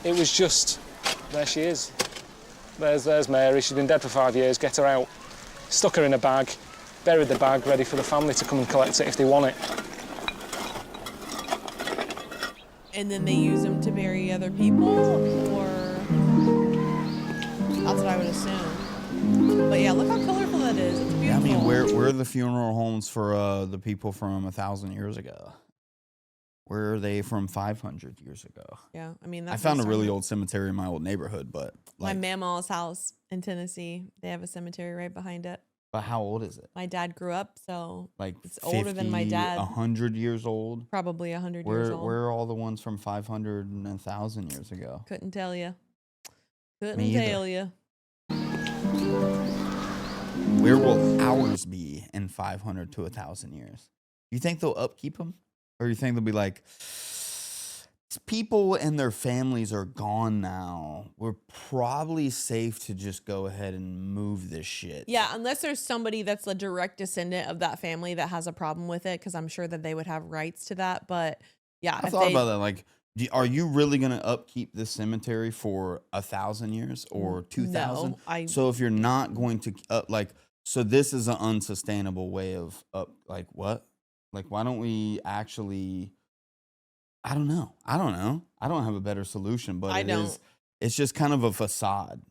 It was just, there she is. There's Mary. She's been dead for 5 years. Get her out. Stuck her in a bag. Buried the bag, ready for the family to come and collect it if they want it. And then they use them to bury other people, or that's what I would assume. But yeah, look how colorful that is. It's Yeah, I beautiful. mean, where are the funeral homes for the people from 1,000 years ago? Where are they from 500 years ago? Yeah, I mean, I that's found a awesome. really old cemetery in my old neighborhood, but My like, mama's house in Tennessee, they have a cemetery right behind it. but how old is it? My dad grew up, so Like It's older than my 50, dad. 100 years old. probably 100 years old. Where are all the ones from 500 and 1,000 years ago? Couldn't tell you. Couldn't Me either. tell you. Where will ours be in 500 to 1,000 years? You think they'll upkeep them? Or you think they'll be like, people and their families are gone now. We're probably safe to just go ahead and move this shit. Yeah, unless there's somebody that's a direct descendant of that family that has a problem with it, because I'm sure that they would have rights to that. But yeah, I thought about that. Like, are you really going to upkeep this cemetery for 1,000 years or 2,000? No, So if you're not going to, so this is an unsustainable way of, like, what? Like, why don't we actually, I don't know. I don't have a better solution, but I don't. it's just kind of a facade.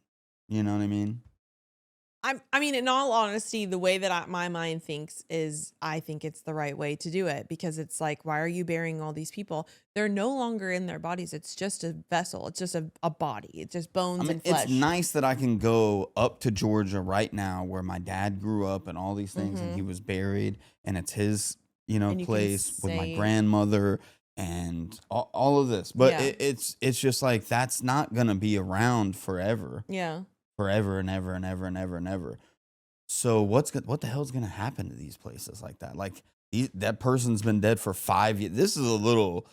You know what I mean? I mean, in all honesty, the way that my mind thinks is I think it's the right way to do it, because it's like, why are you burying all these people? They're no longer in their bodies. It's just a vessel. It's just a body. It's just bones and flesh. It's nice that I can go up to Georgia right now where my dad grew up and all these things, and he was buried, and it's his, place with my grandmother and all of this. But it's just like, that's not going to be around forever. Yeah. Forever and ever and ever and ever and ever. So what the hell's gonna happen to these places like that? Like that person's been dead for 5 years. This is a little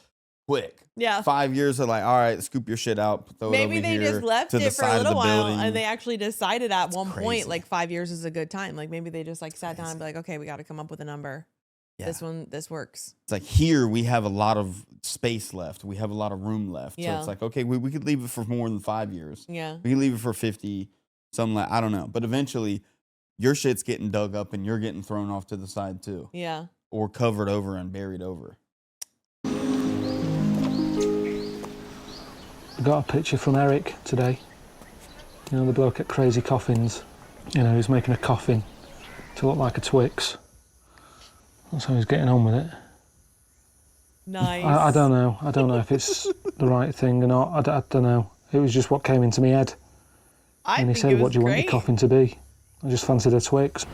quick. Yeah. 5 years of like, all right, scoop your shit out. Throw Maybe it over they here just left to the it for a side of the little while, building. and they actually decided at one crazy. point, like 5 years is a good time. Like maybe they just like sat down and be like, okay, we got to come up with a number. Yeah. This works. It's like here we have a lot of space left. We have a lot of room left. Yeah. So it's like, okay, we could leave it for more than 5 years. Yeah. We could leave it for 50. Something like, I don't know. But eventually, your shit's getting dug up and you're getting thrown off to the side too. Yeah. Or covered over and buried over. I got a picture from Eric today. The bloke at Crazy Coffins. He's making a coffin to look like a Twix. That's how he's getting on with it. Nice. I don't know. I don't know if it's the right thing or not. I don't know. It was just what came into my head. And he said, what do you want your coffin to be? I just fancied a Twix.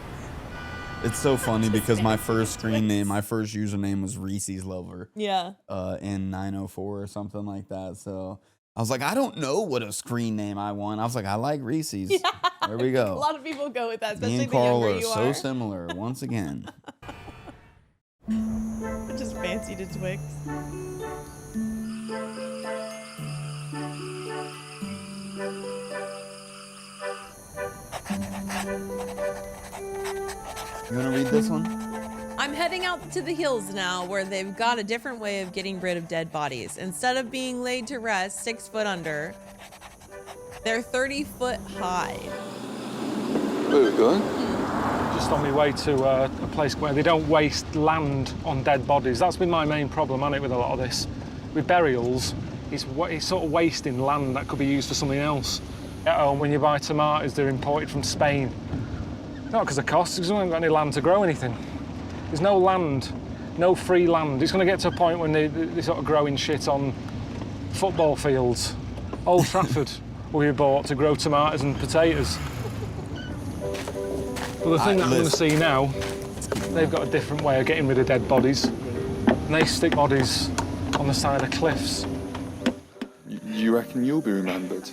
It's so funny because my first username was Reese's Lover. Yeah. In 904 or something like that. So I was like, I don't know what a screen name I want. I was like, I like Reese's. Yeah. There we go. A lot of people go with that, especially Me and the Carl younger are you so are. similar once again. Just fancy to Twix. You want to read this one? I'm heading out to the hills now, where they've got a different way of getting rid of dead bodies. Instead of being laid to rest 6 foot under, they're 30 foot high. Where are we going? Just on my way to a place where they don't waste land on dead bodies. That's been my main problem, hasn't it, with a lot of this. With burials, it's sort of wasting land that could be used for something else. At home, when you buy tomatoes, they're imported from Spain. Not because of cost, because we haven't got any land to grow anything. There's no land, no free land. It's going to get to a point when they sort of growing shit on football fields. Old Trafford will be bought to grow tomatoes and potatoes. But the thing that I'm going to see now, they've got a different way of getting rid of dead bodies. And they stick bodies on the side of cliffs. You reckon you'll be remembered?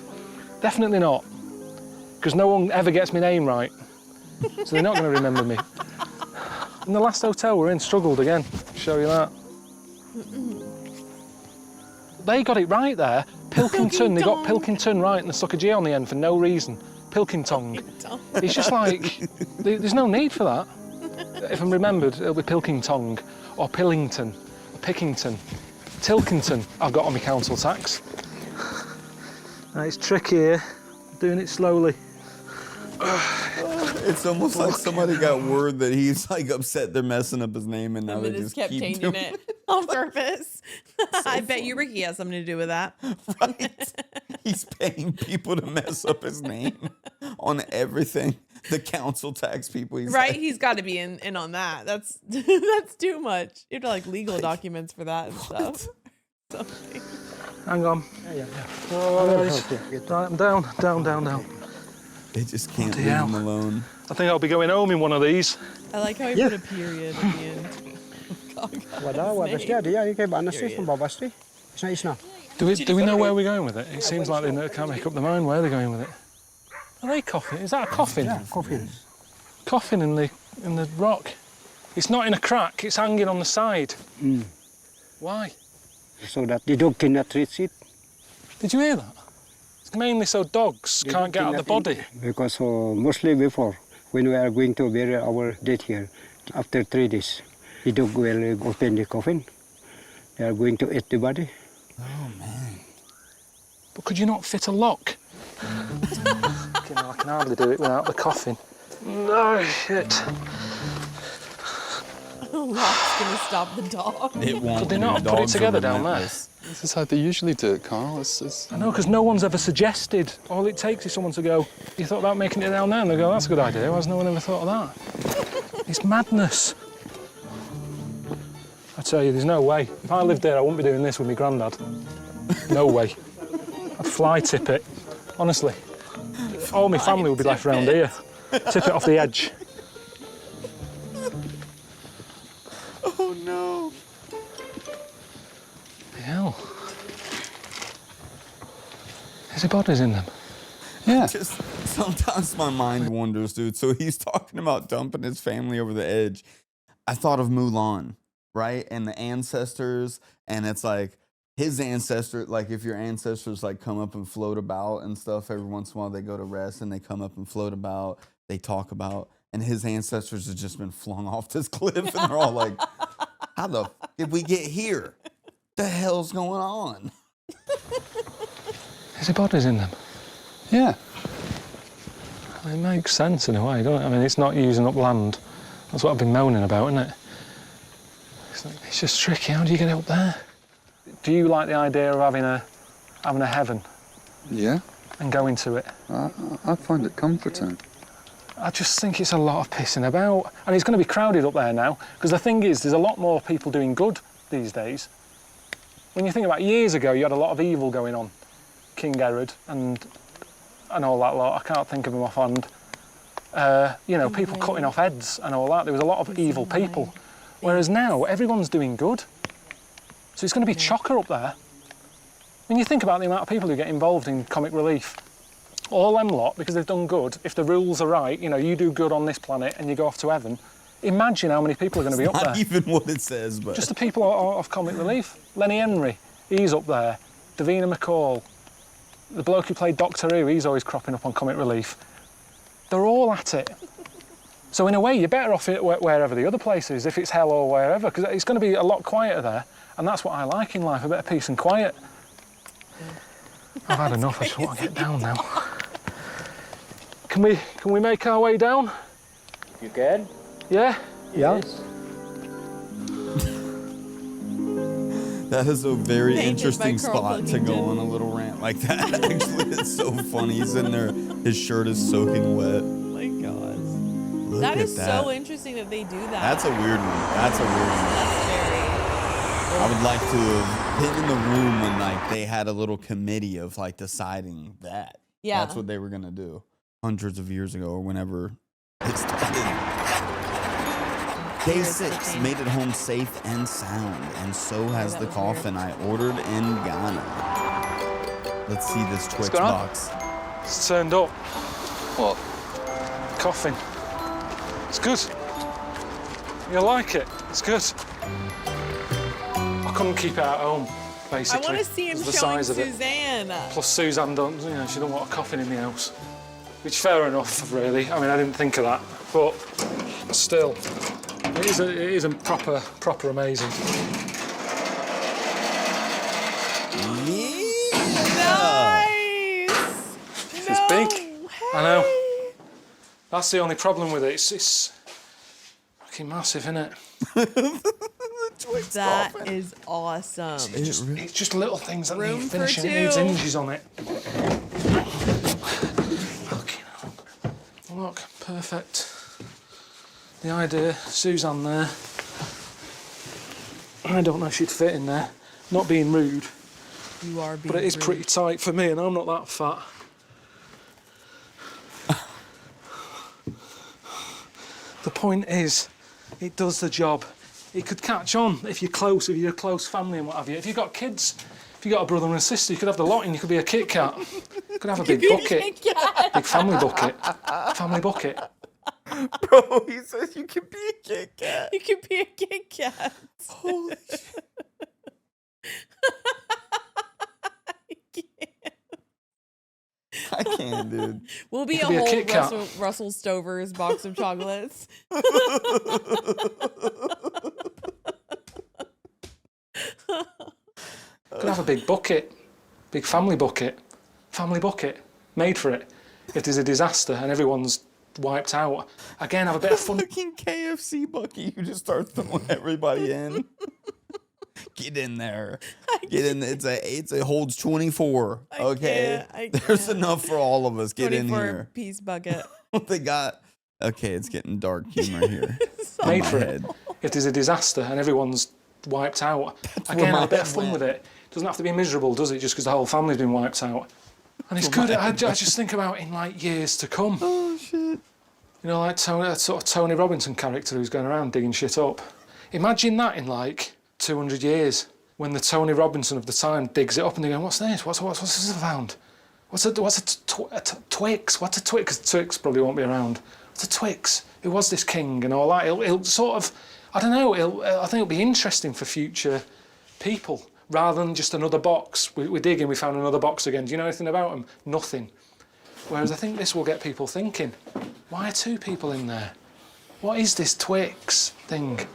Definitely not, because no one ever gets my name right. So they're not going to remember me. And the last hotel we're in struggled again. I'll show you that. They got it right there. Pilkington. They got Pilkington right and they stuck a G on the end for no reason. Pilkington. It's just like, there's no need for that. If I'm remembered, it'll be Pilkington or Pillington or Pickington. Tilkington I've got on my council tax. It's tricky here, doing it slowly. It's almost like somebody got word that he's like upset they're messing up his name, and now they just kept keep changing doing it on purpose. I bet you Ricky has something to do with that. Right? He's paying people to mess up his name on everything. The council tax people. He's Right? like, He's got to be in on that. That's that's too much. You have to like legal documents for that and stuff. Something. Hang on. Yeah. Right, I'm down. they just can't Bloody leave hell. him alone. I think I'll be going home in one of these. I like how he put a period at the end. Do we know where we're going with it? It seems like they can't make up their mind where they're going with it. Are they coffin? Is that a coffin? Yeah, coffin. Coffin in the rock. It's not in a crack. It's hanging on the side. Why? So that the dog cannot reach it. Did you hear that? It's mainly so dogs can't get out of the body. Because mostly before, when we are going to bury our dead here, after 3 days, the dog will open the coffin. They are going to eat the body. Oh man! But could you not fit a lock? I can hardly do it without the coffin. No, shit. lock's gonna stop the dog. It won't. Could they not dude. put it Dogs are together down there? relentless. This is how they usually do it, Carl. It's... I know, because no one's ever suggested. All it takes is someone to go, you thought about making it down there? And they go, that's a good idea. Why has no one ever thought of that? It's madness. I tell you, there's no way. If I lived there, I wouldn't be doing this with my granddad. No way. I'd fly tip it, honestly. All my family would be left round here. Tip it off the edge. Oh no. Hell. Is there bodies in them? Yeah. Just sometimes my mind wanders, dude. So he's talking about dumping his family over the edge. I thought of Mulan, right? And the ancestors, and it's like his ancestor, like if your ancestors like come up and float about and stuff, every once in a while they go to rest and they come up and float about, they talk about, and his ancestors have just been flung off this cliff and they're all like, how the did we get here? The hell's going on? Is there bodies in them? Yeah. It makes sense in a way, don't it? I mean, it's not using up land. That's what I've been moaning about, isn't it? It's just tricky. How do you get it up there? Do you like the idea of having a heaven Yeah. and going to it? I find it comforting. I just think it's a lot of pissing about. And it's going to be crowded up there now, because the thing is, there's a lot more people doing good these days. When you think about years ago, you had a lot of evil going on. King Herod and all that lot. I can't think of them offhand. You know, people cutting off heads and all that. There was a lot of evil people. Whereas now, everyone's doing good. So it's going to be chocker up there. When you think about the amount of people who get involved in comic relief, all them lot, because they've done good, if the rules are right, you know, you do good on this planet and you go off to heaven, imagine how many people are going to be up there. Not even what it says, but Just the people of comic relief. Lenny Henry, he's up there. Davina McCall, the bloke who played Doctor Who, he's always cropping up on comic relief. They're all at it. So in a way, you're better off it wherever the other place is, if it's hell or wherever, because it's going to be a lot quieter there, and that's what I like in life, a bit of peace and quiet. I've had enough, I just want to get down now. Can we make our way down? You can? Yeah? Yes. that is a very Painted interesting by Karl spot to go on a little rant like that. Actually, it's so funny. He's in there, his shirt is soaking wet. Oh my God. Look That at is that. so interesting that they do that. That's a weird one. That's a weird one. That's very. I would like to have been in the room when like they had a little committee of like deciding that. Yeah. That's what they were gonna do hundreds of years ago or whenever it started. Day 6 made it home safe and sound, and so has the coffin I ordered in Ghana. Let's see this Twix going on? box. It's turned up. What? Coffin. It's good. You'll like it. It's good. I couldn't keep it at home, I basically. want to see him It's the showing size of it. Suzanne. Plus Suzanne don't, you know, she don't want a coffin in the house. Which fair enough, really. I mean, I didn't think of that, but still, it is a proper amazing. Nice. It's big. I know. That's the only problem with it. It's fucking massive, isn't it? That is awesome. It's just little things that Room need for finishing. It needs two. hinges on it. Look, perfect. The idea, Suzanne there. I don't know if she'd fit in there. Not being rude, You are being but it is rude. pretty tight for me, and I'm not that fat. The point is, it does the job. It could catch on if you're close, if you're a close family and what have you. If you've got kids, if you've got a brother and a sister, you could have the lot and you could be a Kit Kat. You could have a big bucket. Big family bucket. Family bucket. Bro, he says you can be a Kit Kat. You could be a Kit Kat. Holy shit. I can't, dude. We'll be could a be a whole Kit Kat. Russell Stover's box of chocolates. Could have a big bucket. Big family bucket. Family bucket. Made for it. If there's a disaster and everyone's wiped out. Again, have a bit of fun. Fucking KFC Bucky, you just start throwing everybody in. Get in there. Get in. It holds 24. Okay, I there's can't. enough for all of us. Get in 24 here. piece bucket. They got. Okay, it's getting dark humor here. Made for it. If there's a disaster and everyone's wiped out, again, have a bit of fun with it. Doesn't have to be miserable, does it? Just because the whole family's been wiped out. And it's good. I just think about in like years to come. Oh shit. You know, like that sort of Tony Robinson character who's going around digging shit up. Imagine that in like 200 years, when the Tony Robinson of the time digs it up and they're going, what's this? What's this found? What's a Twix? What's a Twix? Because Twix probably won't be around. What's a Twix? Who was this king and all that? It'll sort of, I don't know, I think it'll be interesting for future people, rather than just another box. We dig and we found another box again. Do you know anything about them? Nothing. Whereas I think this will get people thinking, why are 2 people in there? What is this Twix thing?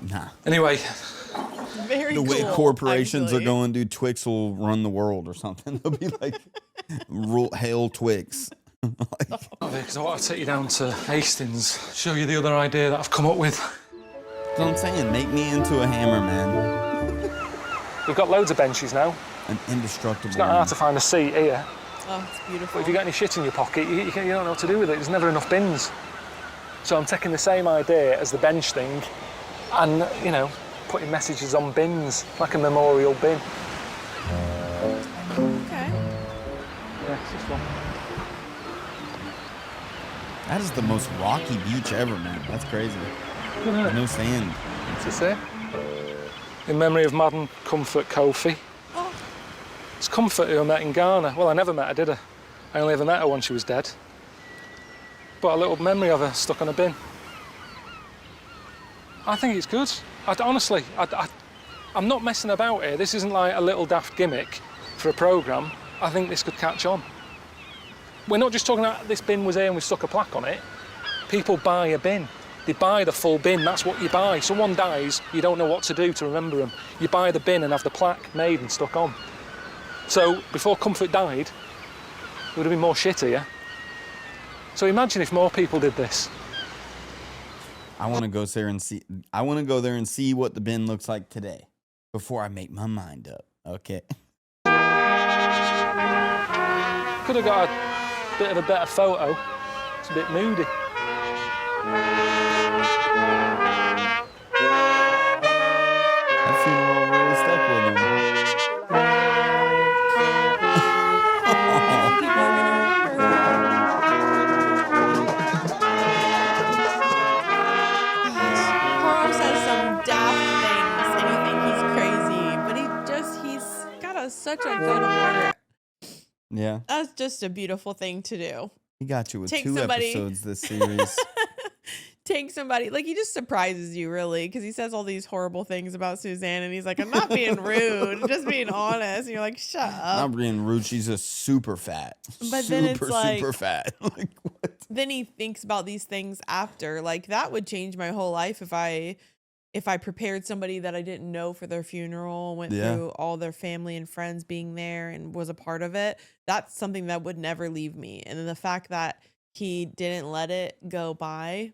Nah. Anyway. Very the way cool, corporations actually. are going, dude, Twix will run the world or something. They'll be like, hail Twix. Because I want to take you down to Hastings, show you the other idea that I've come up with. That's what I'm saying. Make me into a hammer, man. We've got loads of benches now. An indestructible. It's not hard to find a seat here. Oh, it's beautiful. But if you get any shit in your pocket, you don't know what to do with it. There's never enough bins. So I'm taking the same idea as the bench thing and, you know, putting messages on bins, like a memorial bin. Okay. Yeah, it's just fun. That is the most rocky beach ever, man. That's crazy. There's no sand. What's it say? In memory of Madam Comfort Kofi. Oh. It's Comfort who I met in Ghana. Well, I never met her, did I? I only ever met her when she was dead. But a little memory of her stuck on a bin. I think it's good. Honestly, I'm not messing about here. This isn't like a little daft gimmick for a programme. I think this could catch on. We're not just talking about this bin was here and we stuck a plaque on it. People buy a bin. They buy the full bin, that's what you buy. Someone dies, you don't know what to do to remember them. You buy the bin and have the plaque made and stuck on. So before Comfort died, it would have been more shit here. So imagine if more people did this. I want to go there and see. I want to go there and see what the bin looks like today, before I make my mind up. Okay. Could have got a bit of a better photo. It's a bit moody. That funeral really stuck with him. Carl says some daft things and you think he's crazy, but he's got such a good heart. Yeah. That's just a beautiful thing to do. He got you with Take 2 somebody- episodes this series. Take somebody, like, he just surprises you, really, because he says all these horrible things about Suzanne, and he's like, I'm not being rude, just being honest. And you're like, shut up. Not being rude, she's just super fat. But then it's like- super fat. Like, what? Then he thinks about these things after. Like, that would change my whole life if I prepared somebody that I didn't know for their funeral, went through all their family and friends being there and was a part of it. That's something that would never leave me. And then the fact that he didn't let it go by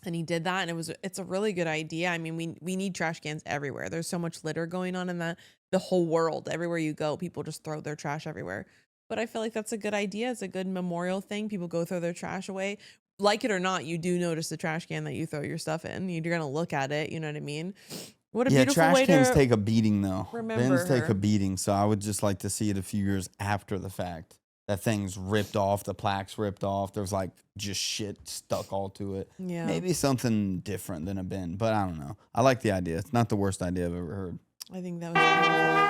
and he did that, and it's a really good idea. I mean, we need trash cans everywhere. There's so much litter going on in the whole world. Everywhere you go, people just throw their trash everywhere. But I feel like that's a good idea. It's a good memorial thing. People go throw their trash away. Like it or not, you do notice the trash can that you throw your stuff in. You're going to look at it. You know what I mean? What a beautiful trash way cans to take a beating, though. remember Bins take her. a beating, so I would just like to see it a few years after the fact. That thing's ripped off, the plaque's ripped off. There's like just shit stuck all to it. Yeah. Maybe something different than a bin, but I don't know. I like the idea. It's not the worst idea I've ever heard. I think that was beautiful.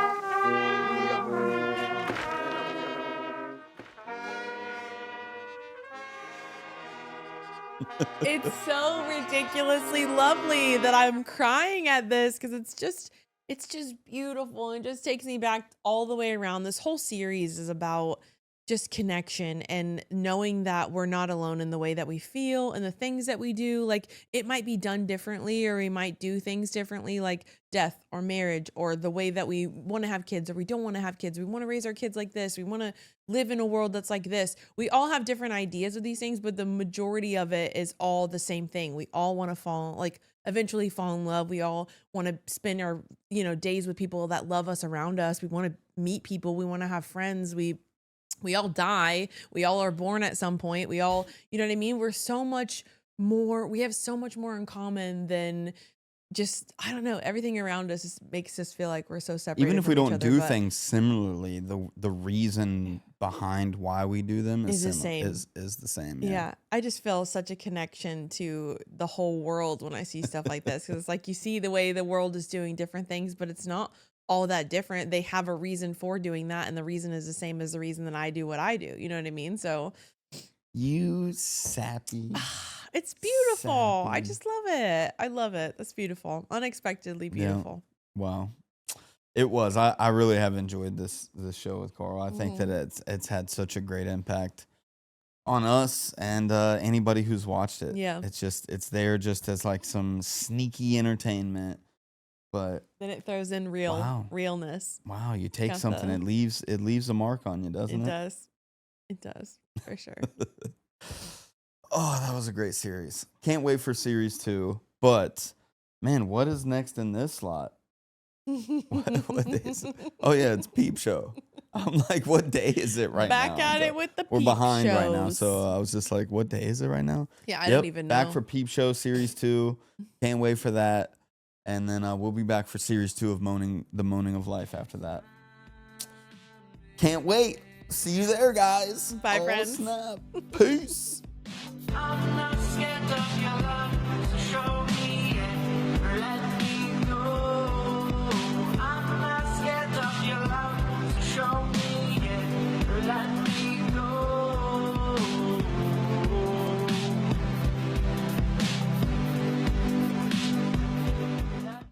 It's so ridiculously lovely that I'm crying at this because it's just beautiful. It just takes me back all the way around. This whole series is about just connection and knowing that we're not alone in the way that we feel and the things that we do. Like, it might be done differently, or we might do things differently, like death or marriage, or the way that we want to have kids or we don't want to have kids. We want to raise our kids like this. We want to live in a world that's like this. We all have different ideas of these things, but the majority of it is all the same thing. We all want to eventually fall in love. We all want to spend our, days with people that love us around us. We want to meet people. We want to have friends. We all die. We all are born at some point. We all, you know what I mean? We have so much more in common than just, I don't know, everything around us just makes us feel like we're so separate. Even if we don't do things similarly, the reason behind why we do them is the same. Yeah. I just feel such a connection to the whole world when I see stuff like this. Because it's like you see the way the world is doing different things, but it's not all that different. They have a reason for doing that, and the reason is the same as the reason that I do what I do. You know what I mean? So you sappy. It's beautiful. Sappy. I just love it. I love it. That's beautiful. Unexpectedly beautiful. Yeah. Wow. It was. I really have enjoyed this show with Carl. I think that it's had such a great impact on us and anybody who's watched it. Yeah. It's there just as like some sneaky entertainment. But then it throws in realness. Wow, you take something, it leaves a mark on you, doesn't it? It does, for sure. Oh, that was a great series. Can't wait for series 2. But man, what is next in this slot? What is it? Oh yeah, it's Peep Show. I'm like, what day is it right now? Back at it with the Peep We're behind shows. right now, so I was just like, what day is it right now? Yeah, I don't even know. Back for Peep Show series 2. Can't wait for that. And then we'll be back for series 2 of the Moaning of Life after that. Can't wait. See you there, guys. Bye, friends. Snap. Peace. I'm not scared of your love.